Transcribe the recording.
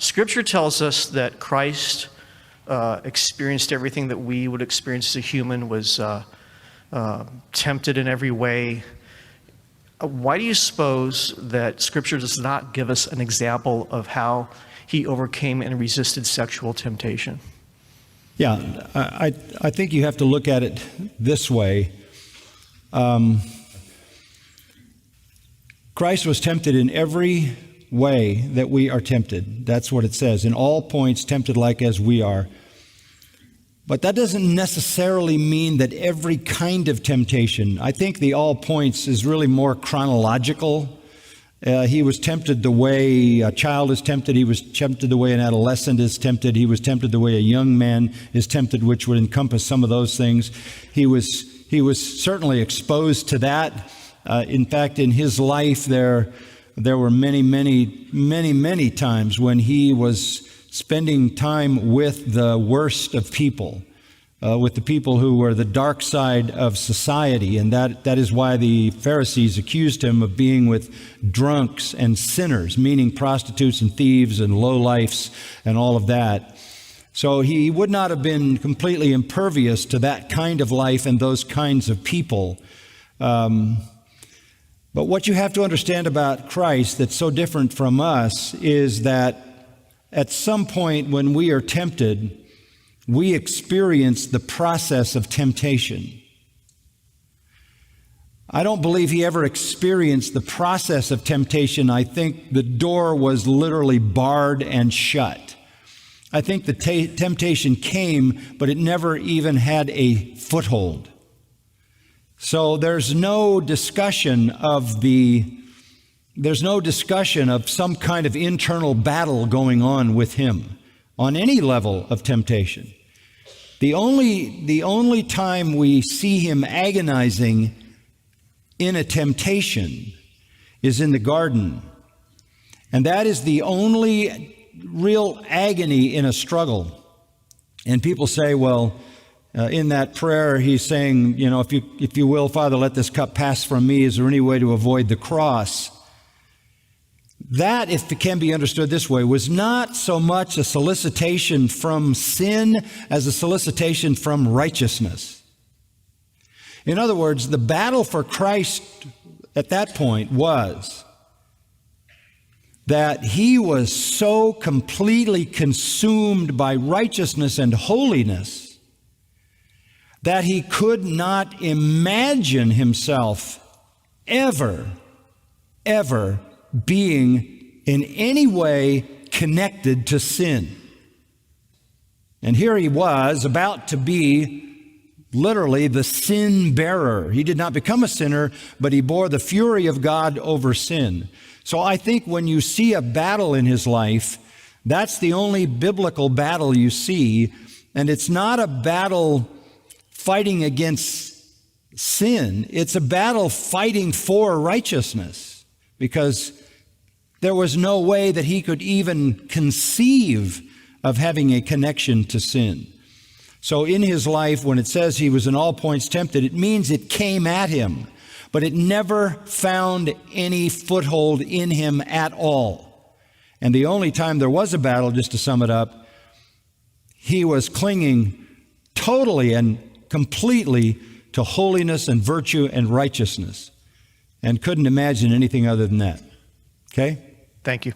Scripture tells us that Christ experienced everything that we would experience as a human, was tempted in every way. Why do you suppose that Scripture does not give us an example of how he overcame and resisted sexual temptation? Yeah, I think you have to look at it this way. Christ was tempted in every way that we are tempted. That's what it says. In all points, tempted like as we are. But that doesn't necessarily mean that every kind of temptation. I think the all points is really more chronological. He was tempted the way a child is tempted. He was tempted the way an adolescent is tempted. He was tempted the way a young man is tempted, which would encompass some of those things. He was certainly exposed to that. In fact, in his life, there were many times when he was spending time with the worst of people, with the people who were the dark side of society. And that is why the Pharisees accused him of being with drunks and sinners, meaning prostitutes and thieves and lowlifes and all of that. So he would not have been completely impervious to that kind of life and those kinds of people. But what you have to understand about Christ that's so different from us is that at some point when we are tempted, we experience the process of temptation. I don't believe he ever experienced the process of temptation. I think the door was literally barred and shut. I think the temptation came, but it never even had a foothold. So there's no discussion of some kind of internal battle going on with him on any level of temptation. The only time we see him agonizing in a temptation is in the garden. And that is the only real agony in a struggle. And people say, well, in that prayer, he's saying, if you will, Father, let this cup pass from me. Is there any way to avoid the cross? That, if it can be understood this way, was not so much a solicitation from sin as a solicitation from righteousness. In other words, the battle for Christ at that point was that he was so completely consumed by righteousness and holiness that he could not imagine himself ever being in any way connected to sin. And here he was about to be literally the sin bearer. He did not become a sinner, but he bore the fury of God over sin. So I think when you see a battle in his life, that's the only biblical battle you see. And it's not a battle fighting against sin. It's a battle fighting for righteousness, because there was no way that he could even conceive of having a connection to sin. So in his life, when it says he was in all points tempted, it means it came at him, but it never found any foothold in him at all. And the only time there was a battle, just to sum it up, he was clinging totally and completely to holiness and virtue and righteousness, and couldn't imagine anything other than that. Okay? Thank you.